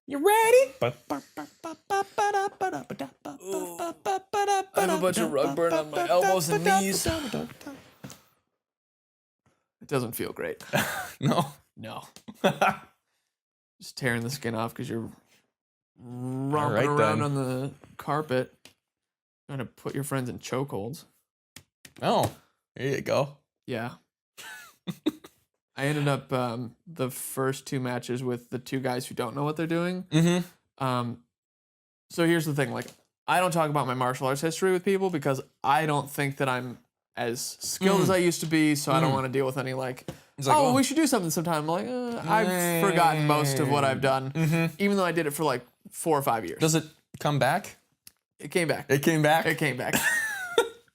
You ready? I have a bunch of rug burn on my elbows and knees. It doesn't feel great. No. No. Just tearing the skin off because you're romping around on the carpet trying to put your friends in chokeholds. Oh, there you go. Yeah. I ended up the first two matches with the two guys who don't know what they're doing. Mm-hmm. So here's the thing. Like, I don't talk about my martial arts history with people because I don't think that I'm as skilled as I used to be, so I don't want to deal with any like, we should do something sometime. I'm like, I've forgotten most of what I've done, even though I did it for like 4 or 5 years. Does it come back? It came back. It came back? It came back.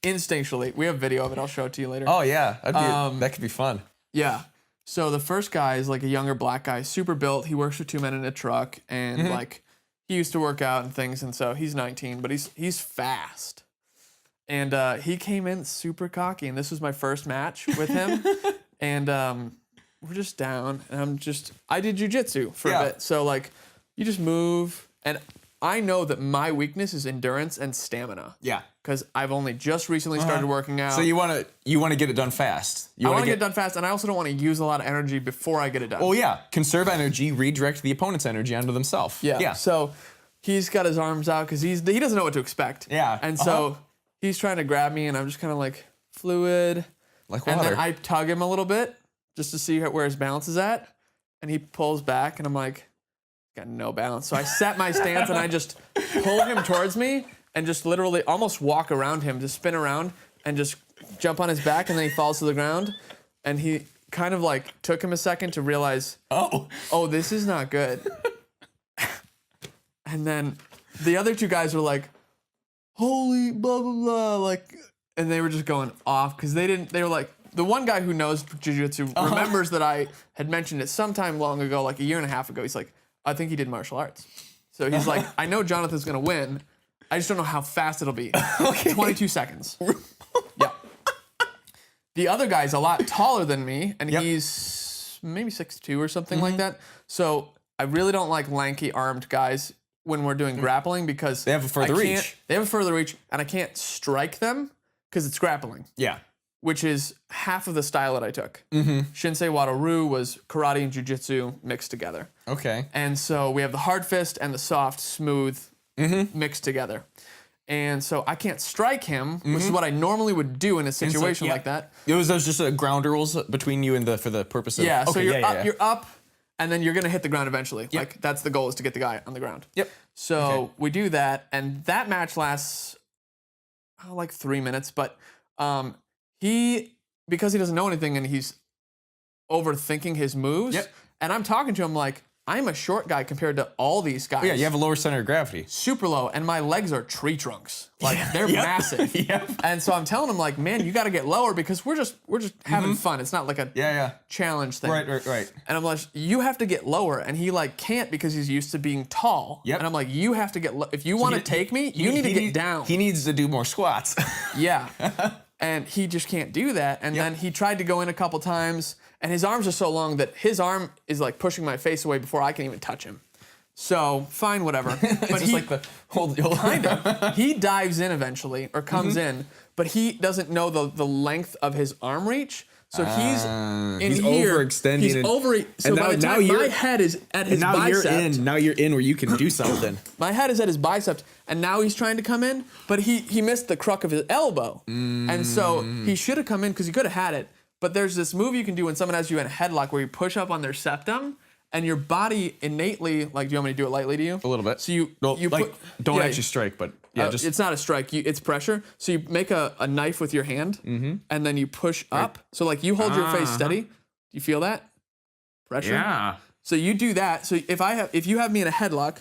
Instinctually. We have video of it. I'll show it to you later. Oh, yeah. That could be fun. Yeah. So the first guy is like a younger black guy, super built. He works for 2 men in a truck, and like he used to work out and things, and so he's 19, but he's fast. And he came in super cocky, and this was my first match with him. And we're just down, and I did jujitsu for a bit. So like you just move, and I know that my weakness is endurance and stamina. Yeah. Because I've only just recently started working out. So you want to get it done fast. I want to get it done fast, and I also don't want to use a lot of energy before I get it done. Oh yeah, conserve energy, redirect the opponent's energy onto themselves. Yeah. So he's got his arms out because he doesn't know what to expect. Yeah. And so he's trying to grab me, and I'm just kind of like fluid. Like water. And then I tug him a little bit just to see where his balance is at, and he pulls back, and I'm like, got no balance. So I set my stance, and I just pull him towards me, and just literally almost walk around him, just spin around and just jump on his back, and then he falls to the ground. And he kind of like took him a second to realize, oh, this is not good. And then the other two guys were like, holy blah, blah, blah, like, and they were just going off because they were like, the one guy who knows jiu-jitsu remembers that I had mentioned it sometime long ago, like a year and a half ago. He's like, I think he did martial arts. So he's like, I know Jonathan's going to win. I just don't know how fast it'll be. 22 seconds. Yeah. The other guy's a lot taller than me, and he's maybe 6'2" or something like that. So I really don't like lanky armed guys when we're doing grappling because they have a further reach. They have a further reach, and I can't strike them because it's grappling. Yeah. Which is half of the style that I took. Shinsei Wado-Ryu was karate and jiu-jitsu mixed together. Okay. And so we have the hard fist and the soft, smooth mixed together. And so I can't strike him, which is what I normally would do in a situation like that. Those just ground rules between you and for the purpose of... Yeah, so you're up, and then you're going to hit the ground eventually. Yep. Like, that's the goal, is to get the guy on the ground. Yep. So we do that, and that match lasts like 3 minutes, but because he doesn't know anything and he's overthinking his moves, and I'm talking to him like, I'm a short guy compared to all these guys. Yeah, you have a lower center of gravity. Super low, and my legs are tree trunks. Like, they're massive. And so I'm telling him like, man, you got to get lower because we're just having fun. It's not like a challenge thing. Right. And I'm like, you have to get lower, and he like can't because he's used to being tall. Yep. And I'm like, you have to get if you want to take me, you need to get down. He needs to do more squats. Yeah. And he just can't do that. And then he tried to go in a couple times, and his arms are so long that his arm is like pushing my face away before I can even touch him. So fine, whatever. But just like the hold. Kind of. He dives in eventually, or comes in, but he doesn't know the length of his arm reach. So he's overextending. He's so by the time my head is at his bicep. Now you're in where you can do something. My head is at his bicep, and now he's trying to come in, but he missed the crook of his elbow. And so he should have come in because he could have had it. But there's this move you can do when someone has you in a headlock where you push up on their septum, and your body innately, like, do you want me to do it lightly to you? A little bit. So you don't actually strike, but just it's not a strike. It's pressure. So you make a knife with your hand, and then you push up. So like you hold your face steady. Do you feel that pressure? Yeah. So you do that. So if you have me in a headlock,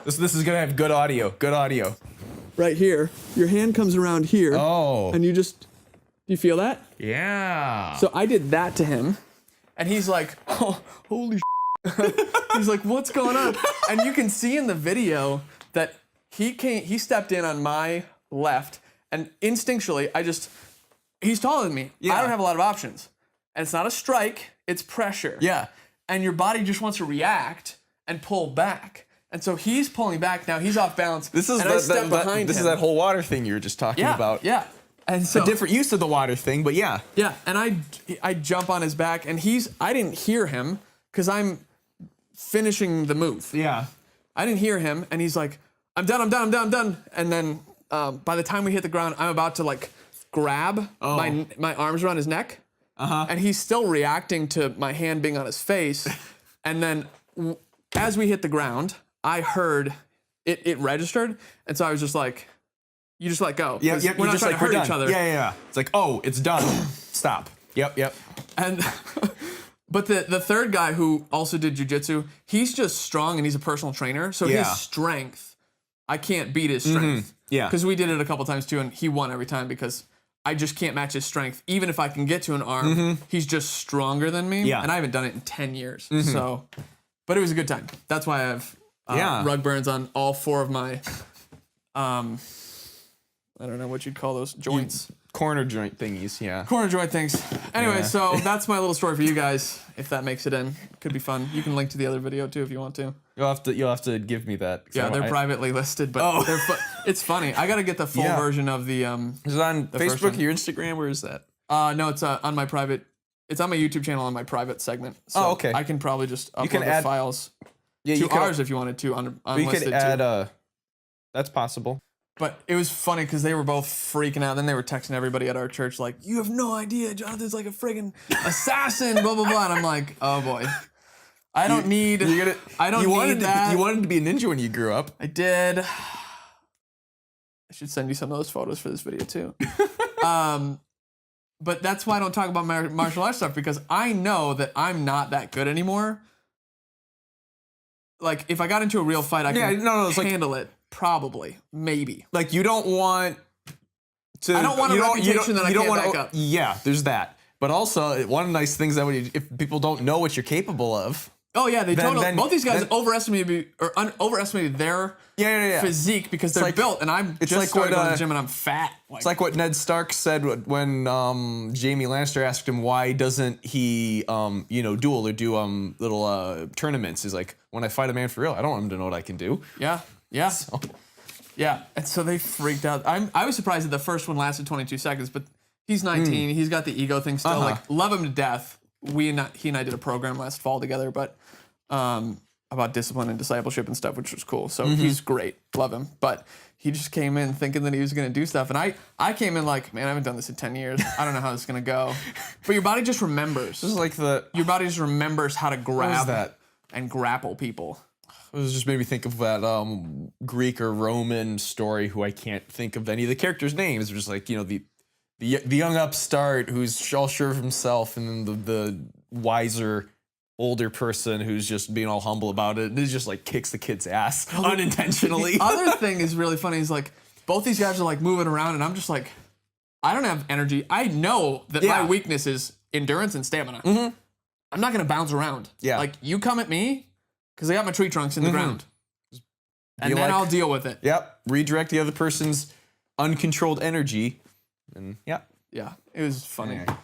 this is gonna have good audio. Good audio. Right here, your hand comes around here. Oh. And do you feel that? Yeah. So I did that to him, and he's like, oh, holy he's like, what's going on? And you can see in the video that he stepped in on my left, and instinctually, he's taller than me. Yeah. I don't have a lot of options. And it's not a strike, it's pressure. Yeah. And your body just wants to react, and pull back. And so he's pulling back. Now he's off balance. This is and I step behind this him. is that whole water thing you were just talking about. Yeah. And so A different use of the water thing, but yeah. Yeah, and I jump on his back, and I didn't hear him because I'm finishing the move. Yeah. I didn't hear him, and he's like, I'm done. And then by the time we hit the ground, I'm about to like grab my arms around his neck. And he's still reacting to my hand being on his face. And then as we hit the ground, I heard it registered. And so I was just like, you just let go. Yeah, We're not trying to hurt each other. Yeah. It's like, oh, it's done. Stop. Yep. And but the third guy who also did jujitsu, he's just strong and he's a personal trainer. So his strength, I can't beat his strength. Yeah. Because we did it a couple times too, and he won every time because I just can't match his strength. Even if I can get to an arm, he's just stronger than me. Yeah. And I haven't done it in 10 years. So, but it was a good time. That's why I have rug burns on all 4 of my, I don't know what you'd call those joints. Corner joint thingies, yeah. Corner joint things. Anyway, Yeah. so that's my little story for you guys. If that makes it in, could be fun. You can link to the other video too if you want to. You'll have to give me that. Yeah, they're privately listed, but it's funny. I gotta get the full version of the. Is it on first Facebook, one. your Instagram? Where is that? No, it's on my private. It's on my YouTube channel on my private segment. So okay. I can probably just upload can the add- files Yeah, to you can. ours if you wanted to. You could Unlisted add. too. That's possible. But it was funny because they were both freaking out. Then they were texting everybody at our church like, "You have no idea, Jonathan's like a friggin' assassin." Blah blah blah. And I'm like, "Oh boy, I don't need. I don't need that." You wanted to be a ninja when you grew up. I did. I should send you some of those photos for this video too. But that's why I don't talk about my martial arts stuff because I know that I'm not that good anymore. Like if I got into a real fight, I can handle it. Probably, maybe. Like you don't want to. I don't want a reputation that I can't back up. Yeah, there's that. But also, one of the nice things that if people don't know what you're capable of. Oh yeah, they totally. Both these guys overestimated their physique because they're built, and I'm just started going to the gym and I'm fat. It's like what Ned Stark said when Jamie Lannister asked him why doesn't he duel or do little tournaments. He's like, when I fight a man for real, I don't want him to know what I can do. Yeah. Yeah, and so they freaked out. I was surprised that the first one lasted 22 seconds, but he's 19. He's got the ego thing still. Like, love him to death. He and I did a program last fall together, but about discipline and discipleship and stuff, which was cool. So he's great. Love him. But he just came in thinking that he was going to do stuff. And I came in like, man, I haven't done this in 10 years. I don't know how this is going to go. But your body just remembers. This is like your body just remembers how to grab and grapple people. It was just made me think of that Greek or Roman story who I can't think of any of the characters' names. It was just like, the young upstart who's all sure of himself, and then the wiser older person who's just being all humble about it. And he just like kicks the kid's ass unintentionally. The other thing is really funny is like both these guys are like moving around, and I'm just like, I don't have energy. I know that my weakness is endurance and stamina. I'm not gonna bounce around. Yeah. Like you come at me. Because I got my tree trunks in the ground. And then I'll deal with it. Yep. Redirect the other person's uncontrolled energy. And Yeah. It was funny. Yeah.